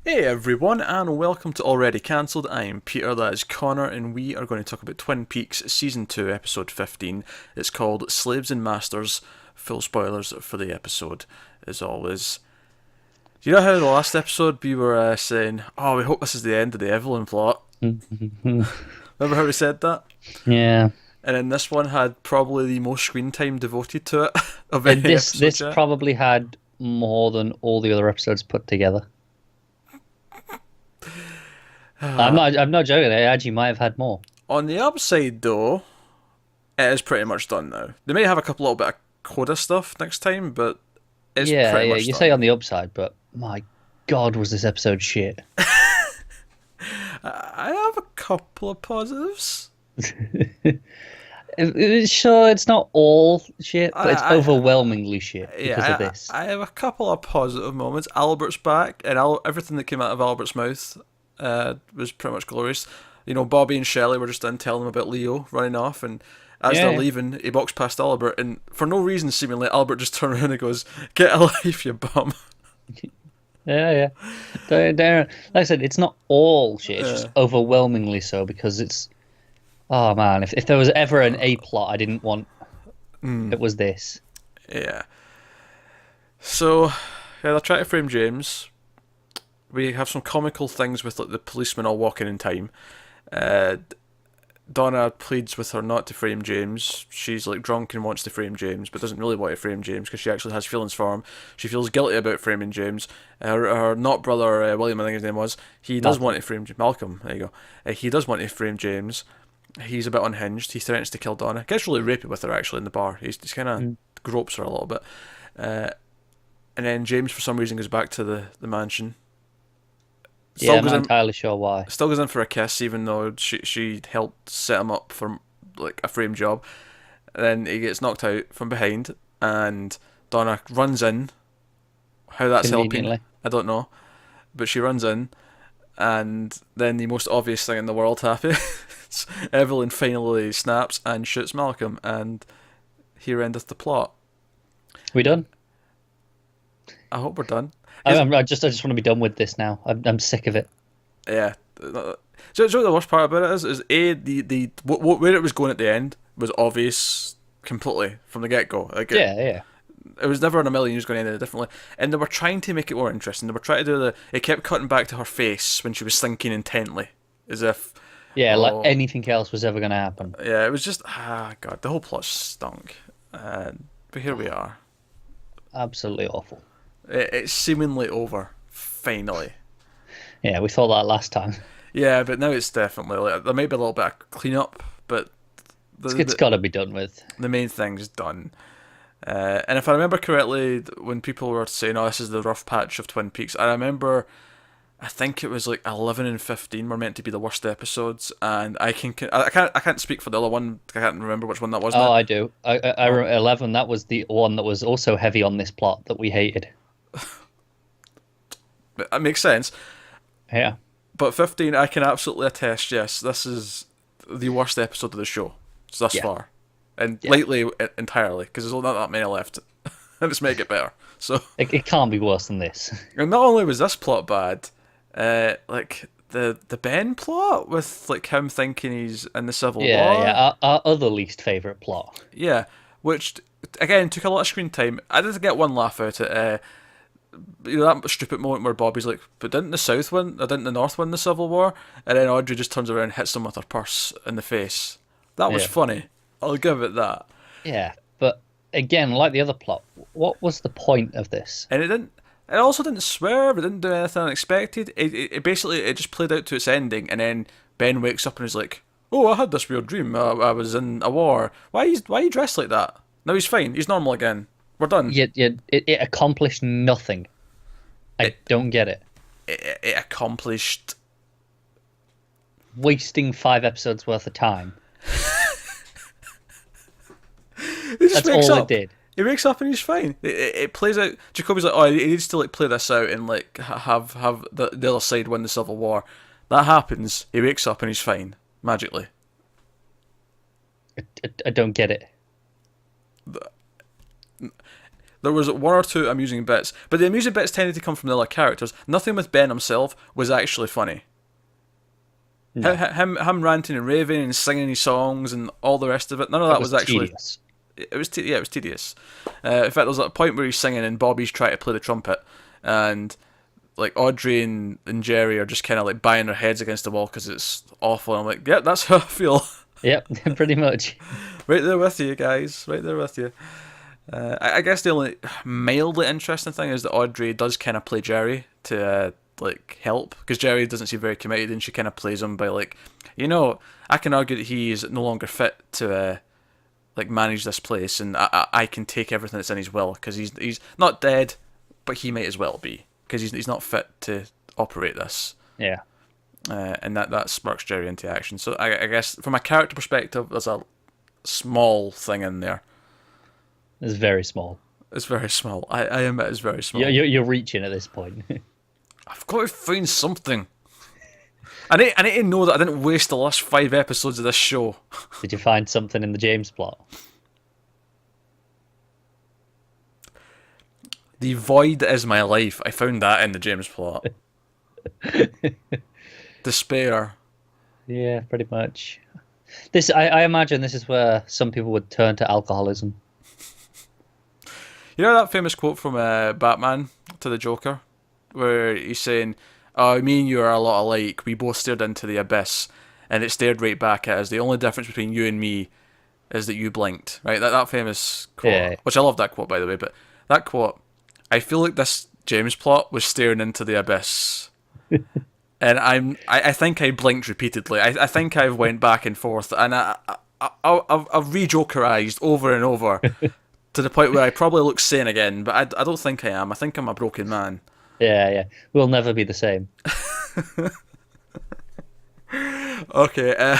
Hey everyone, and welcome to Already Cancelled. I am Peter, that is Connor, and we are going to talk about Twin Peaks Season 2, Episode 15. It's called Slaves and Masters. Full spoilers for the episode, as always. Do you know how the last episode we were saying, oh, we hope this is the end of the Evelyn plot? Remember how we said that? Yeah. And then this one had probably the most screen time devoted to it of And any this episode this yet. probably had more than all the other episodes put together. I'm not joking. It actually might have had more. On the upside, though, it is pretty much done now. They may have a couple little bit of coda stuff next time, but it's Yeah, pretty yeah. much You say done. on the upside, but my God, was this episode shit? I have a couple of positives. Sure, it's not all shit, but it's I overwhelmingly shit because of yeah, this. I have a couple of positive moments. Albert's back, and everything that came out of Albert's mouth was pretty much glorious. You know, Bobby and Shelley were just in telling him about Leo running off, and as Yeah, they're yeah, leaving, he walks past Albert, and for no reason, seemingly, Albert just turns around and goes, "Get a life, you bum." yeah, yeah. Like I said, it's not all shit. It's just overwhelmingly so because it's. Oh man, if there was ever an A plot I didn't want, it was this. Yeah. So, yeah, they're trying to frame James. We have some comical things with like the policeman all walking in time. Uh, Donna pleads with her not to frame James. She's like drunk and wants to frame James, but doesn't really want to frame James because she actually has feelings for him. She feels guilty about framing James. Her not brother William, I think his name was. He does want Malcolm. to frame Malcolm. There you go. He does want to frame James. He's a bit unhinged. He threatens to kill Donna. Gets really rapey with her actually in the bar. He's kind of gropes her a little bit. Uh, and then James, for some reason, goes back to the mansion. Yeah, Still I'm goes not in. entirely sure why. Still goes in for a kiss, even though she helped set him up for like a frame job. And then he gets knocked out from behind, and Donna runs in. How that's helping, Conveniently. I don't know, but she runs in, and then the most obvious thing in the world happens. Evelyn finally snaps and shoots Malcolm, and here endeth the plot. We done? I hope we're done. I, Is I'm, I just want to be done with this now. I'm sick of it. Yeah. So the worst part about it is where it was going at the end was obvious completely from the get go. Like Yeah, yeah, it was never in a million years going to end it differently. And they were trying to make it more interesting. They were trying to do it kept cutting back to her face when she was thinking intently, as if yeah. Like oh anything else was ever going to happen. yeah, it was just god, the whole plot stunk. But here we are. Absolutely awful. It's seemingly over finally. Yeah, we thought that last time. Yeah, but now it's definitely like, there might be a little bit of cleanup, but It's got to be done with. the main thing's done. And if I remember correctly, when people were saying, "Oh, this is the rough patch of Twin Peaks," I remember, I think it was like 11 and 15 were meant to be the worst episodes, and I can't speak for the other one. I can't remember which one that was Oh, now. I do. I 11. That was the one that was also heavy on this plot that we hated. But it makes sense. Yeah, But 15, I can absolutely attest. Yes, this is the worst episode of the show thus yeah, far, and yeah. lately entirely because there's not that many left, and it's make it better. So. It can't be worse than this. And not only was this plot bad, like the Ben plot with like him thinking he's in the Civil Yeah, War, yeah. Our other least favorite plot. yeah, which again took a lot of screen time. I did get one laugh out at you know, that stupid moment where Bobby's like, "But didn't the South win? Or didn't the North win the Civil War?" And then Audrey just turns around and hits him with her purse in the face. That was Yeah. funny. I'll give it that. Yeah, but again, like the other plot, what was the point of this? And it didn't. It also didn't swerve. It didn't do anything unexpected. It basically it just played out to its ending, and then Ben wakes up and is like, "Oh, I had this weird dream. I was in a war. Why are you dressed like that?" No, he's fine. He's normal again. We're done. It accomplished nothing. I don't get it. It accomplished. Wasting 5 episodes worth of time. He just That's wakes all it up. did. He wakes up and he's fine. It plays out. Jacoby's like, "Oh, he needs to like play this out and like have the other side win the Civil War." That happens. He wakes up and he's fine magically. I don't get it. There was one or two amusing bits, but the amusing bits tended to come from the other characters. Nothing with Ben himself was actually funny. No. Him ranting and raving and singing his songs and all the rest of it. None of that was actually tedious. It was tedious. In fact, there was a point where he's singing and Bobby's trying to play the trumpet, and like Audrey and Jerry are just kind of like banging their heads against the wall because it's awful. And I'm like, yeah, that's how I feel. Yep, pretty much. Right there with you guys. Right there with you. I guess the only mildly interesting thing is that Audrey does kind of play Jerry to like help, because Jerry doesn't seem very committed, and she kind of plays him by like, I can argue that he is no longer fit to like manage this place, and I can take everything that's in his will, because he's not dead, but he might as well be, because he's not fit to operate this. Yeah. And that sparks Jerry into action. So I guess from a character perspective, there's a small thing in there. It's very small. It's very small. I admit it's very small. You're reaching at this point. I've got to find something. I need to know that I didn't waste the last 5 episodes of this show. Did you find something in the James plot? The void that is my life. I found that in the James plot. Despair. Yeah, pretty much. I imagine this is where some people would turn to alcoholism. You know that famous quote from Batman to the Joker, where he's saying, "Oh, me and you are a lot alike. We both stared into the abyss, and it stared right back at us. The only difference between you and me is that you blinked." Right? That famous quote, yeah. Which I love that quote, by the way. But that quote, I feel like this James plot was staring into the abyss. And I think I blinked repeatedly. I think I've went back and forth, and I've re-jokerized over and over to the point where I probably look sane again, but I don't think I am. I think I'm a broken man. Yeah. We'll never be the same. Okay,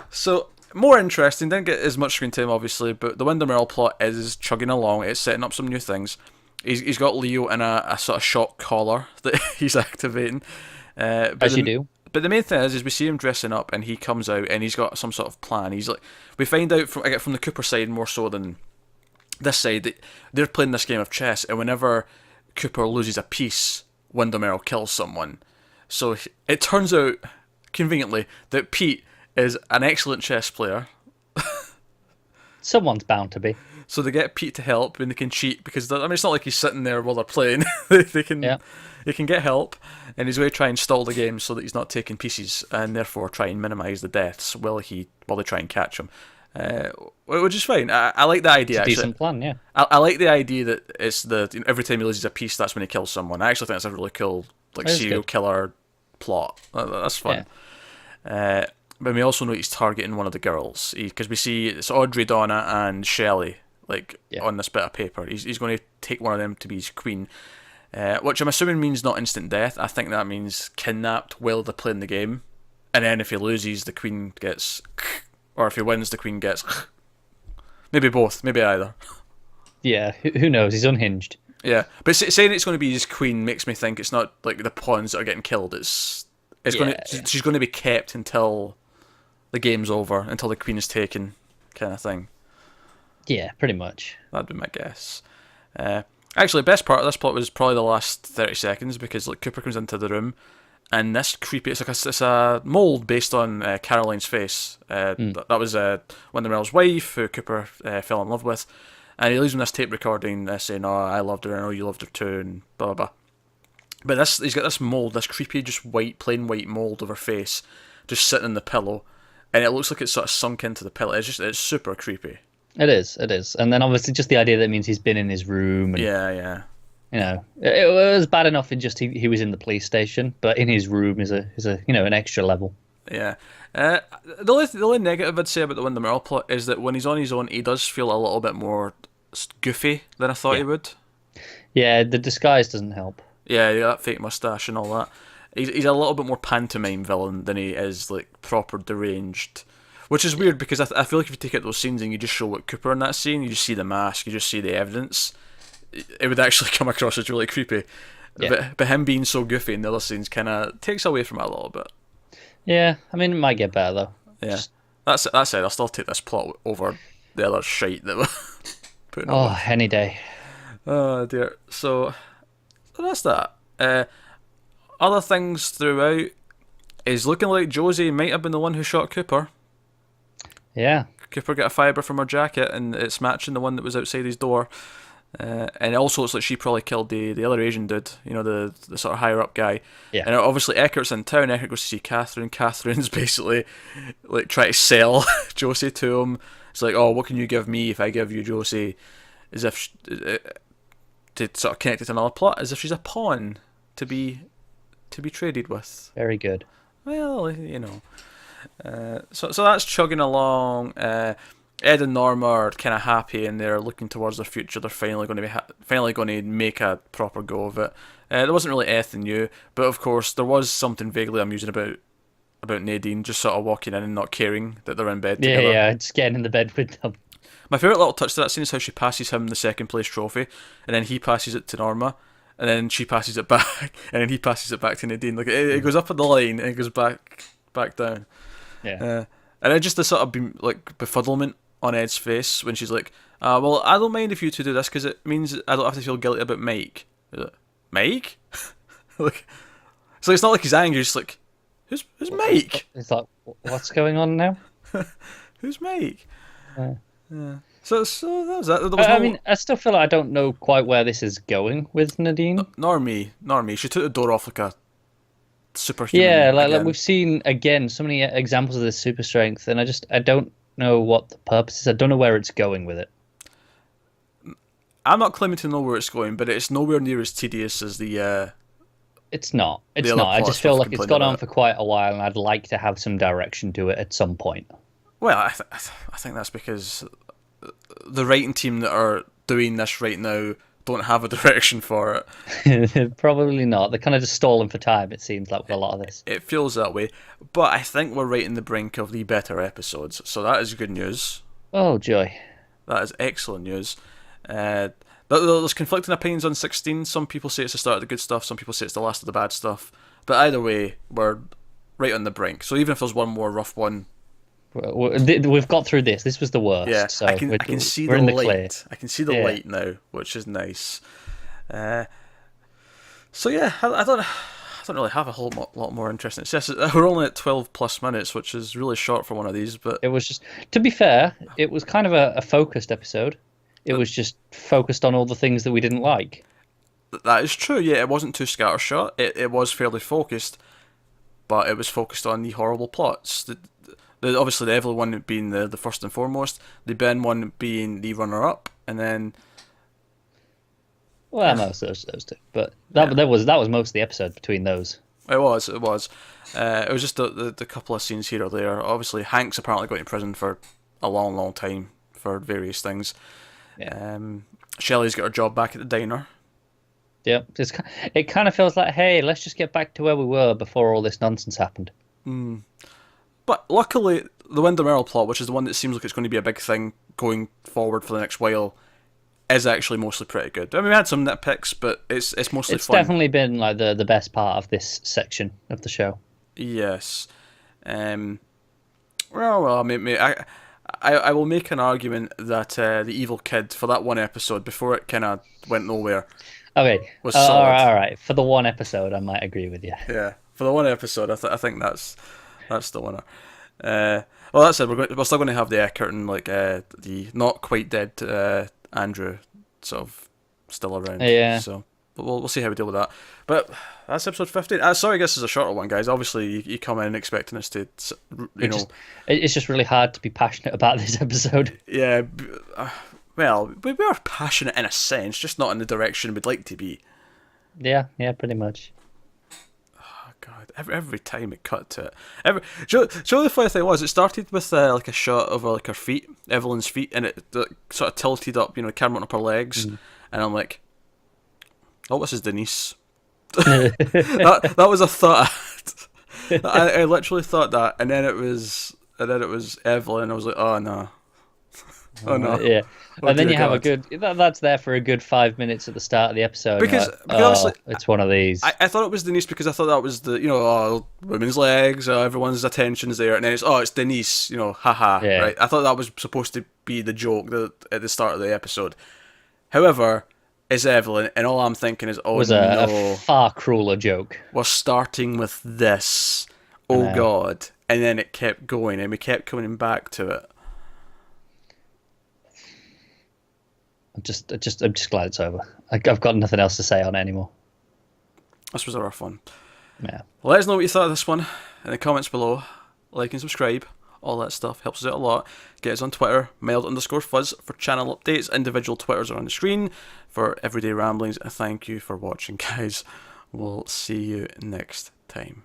so more interesting. Didn't get as much screen time, obviously, but the Windom Earle plot is chugging along. It's setting up some new things. He's got Leo in a sort of shock collar that he's activating. As you do. But the main thing is we see him dressing up, and he comes out, and he's got some sort of plan. He's like, we find out from the Cooper side more so than this side that they're playing this game of chess, and whenever Cooper loses a piece, Windom Earle kills someone. So it turns out, conveniently, that Pete is an excellent chess player. Someone's bound to be. So they get Pete to help, and they can cheat, because it's not like he's sitting there while they're playing. They can get help, and he's going to try and stall the game so that he's not taking pieces, and therefore try and minimise the deaths while they try and catch him. Which is fine. I like the idea. It's a decent plan, yeah. I like the idea that it's every time he loses a piece, that's when he kills someone. I actually think that's a really cool serial killer plot. That's fun. Yeah. But we also know he's targeting one of the girls, because we see it's Audrey, Donna, and Shelley on this bit of paper. He's going to take one of them to be his queen, which I'm assuming means not instant death. I think that means kidnapped while they're playing the game, and then if he loses, the queen gets, or if he wins, the queen gets. Maybe both, maybe either. Yeah, who knows? He's unhinged. Yeah, but saying it's going to be his queen makes me think it's not like the pawns that are getting killed. She's going to be kept until the game's over, until the queen is taken, kind of thing. Yeah, pretty much. That'd be my guess. Actually, best part of this plot was probably the last 30 seconds, because Cooper comes into the room, and this creepy, it's a mould based on Caroline's face. That was Windom Earle's wife, who Cooper fell in love with, and he leaves him this tape recording saying, "Oh, I loved her, I know you loved her too," and blah blah blah. But he's got this mould, this creepy, just plain white mould of her face, just sitting in the pillow, and it looks like it's sort of sunk into the pillow. It's super creepy. It is, and then obviously just the idea that means he's been in his room. And, yeah. You know, it was bad enough in just he was in the police station, but in his room is a an extra level. Yeah. The only negative I'd say about the Windom Earle plot is that when he's on his own, he does feel a little bit more goofy than I thought he would. Yeah, the disguise doesn't help. Yeah, that fake mustache and all that. He's a little bit more pantomime villain than he is like proper deranged. Which is weird, because I feel like if you take out those scenes and you just show what Cooper in that scene, you just see the mask, you just see the evidence, it would actually come across as really creepy. Yeah. But him being so goofy in the other scenes kind of takes away from it a little bit. Yeah, I mean, it might get better though. Yeah, that's it. I'll still take this plot over the other shite that we're putting on. Any day. Oh dear. So that's that. Other things throughout is looking like Josie might have been the one who shot Cooper. Yeah. Cooper got a fibre from her jacket, and it's matching the one that was outside his door. And also, it's like she probably killed the other Asian dude, the sort of higher up guy. Yeah. And obviously, Eckert's in town. Eckert goes to see Catherine. Catherine's basically like trying to sell Josie to him. It's like, oh, what can you give me if I give you Josie? As if to sort of connect it to another plot, as if she's a pawn to be traded with. Very good. Well, so that's chugging along. Ed and Norma are kind of happy, and they're looking towards their future. They're finally going to make a proper go of it. There wasn't really anything new, but of course there was something vaguely amusing about Nadine just sort of walking in and not caring that they're in bed together. Yeah, just getting in the bed with them. My favourite little touch to that scene is how she passes him the second place trophy, and then he passes it to Norma, and then she passes it back, and then he passes it back to Nadine. Like it goes up at the line and it goes back down. Yeah. And then just the sort of befuddlement on Ed's face when she's like, well, I don't mind if you two do this because it means I don't have to feel guilty about Mike. Like, Mike? Like, so it's not like he's angry, he's like, who's Mike? It's like, what's going on now? Who's Mike? Yeah. So that was that. There was I mean, I still feel like I don't know quite where this is going with Nadine. Nor me. She took the door off like a superhuman. Yeah, like we've seen again so many examples of this super strength, and I don't know what the purpose is. I don't know where it's going with it. I'm not claiming to know where it's going, but it's nowhere near as tedious as the. It's not. It's not. I just feel like it's gone on for quite a while, and I'd like to have some direction to it at some point. Well, I think that's because the writing team that are doing this right now don't have a direction for it. Probably not. They're kind of just stalling for time, it seems like, with a lot of this. It feels that way. But I think we're right in the brink of the better episodes. So that is good news. Oh, joy. That is excellent news. There's conflicting opinions on 16. Some people say it's the start of the good stuff. Some people say it's the last of the bad stuff. But either way, we're right on the brink. So even if there's one more rough one... We've got through this. This was the worst. Yeah, so I can see the light. I can see the light now, which is nice. So yeah, I don't really have a whole lot more interesting. It's just we're only at 12 plus minutes, which is really short for one of these. But it was just, to be fair, it was kind of a focused episode. It was just focused on all the things that we didn't like. That is true. Yeah, it wasn't too scattershot. It was fairly focused, but it was focused on the horrible plots. Obviously the Evelyn one being the first and foremost, the Ben one being the runner-up, and then... Well, most those two, but that was most of the episode between those. It was. It was just the couple of scenes here or there. Obviously, Hank's apparently going to prison for a long, long time for various things. Yeah. Shelley's got her job back at the diner. Yeah, it kind of feels like, hey, let's just get back to where we were before all this nonsense happened. But luckily, the Windom Earle plot, which is the one that seems like it's going to be a big thing going forward for the next while, is actually mostly pretty good. I mean, we had some nitpicks, but it's mostly fun. It's definitely been like the best part of this section of the show. Yes. Well, maybe I will make an argument that the evil kid for that one episode before it kind of went nowhere. Okay. Was solid. All right. For the one episode, I might agree with you. Yeah. For the one episode, I think that's the winner. Well, that said, we're still going to have the Eckert and the not quite dead Andrew sort of still around. Yeah. So we'll see how we deal with that. But that's episode 15. Sorry, I guess it's a shorter one, guys. Obviously, you come in expecting us to, It's just really hard to be passionate about this episode. Yeah. Well, we are passionate in a sense, just not in the direction we'd like to be. Yeah, pretty much. God, every time it cut to it. Do you know the funny thing was, it started with like a shot of like her feet, Evelyn's feet, and it sort of tilted up, camera went up her legs, and I'm like, oh, this is Denise. that was a thought. I literally thought that, and then it was Evelyn, and I was like, oh no. Oh no! Yeah, and then you have God. a good. That's there for a good 5 minutes at the start of the episode. Because honestly, it's one of these. I thought it was Denise because I thought that was the women's legs, everyone's attention's there, and then it's Denise, haha. Yeah. Right? I thought that was supposed to be the joke at the start of the episode. However, is Evelyn, and all I'm thinking is, oh was no, a far crueler joke. we're starting with this. I Oh know. God. And then it kept going, and we kept coming back to it. I'm just glad it's over. I've got nothing else to say on it anymore. This was a rough one. Yeah. Let us know what you thought of this one in the comments below. Like and subscribe. All that stuff helps us out a lot. Get us on Twitter, mild_fuzz for channel updates. Individual Twitters are on the screen for everyday ramblings. And thank you for watching, guys. We'll see you next time.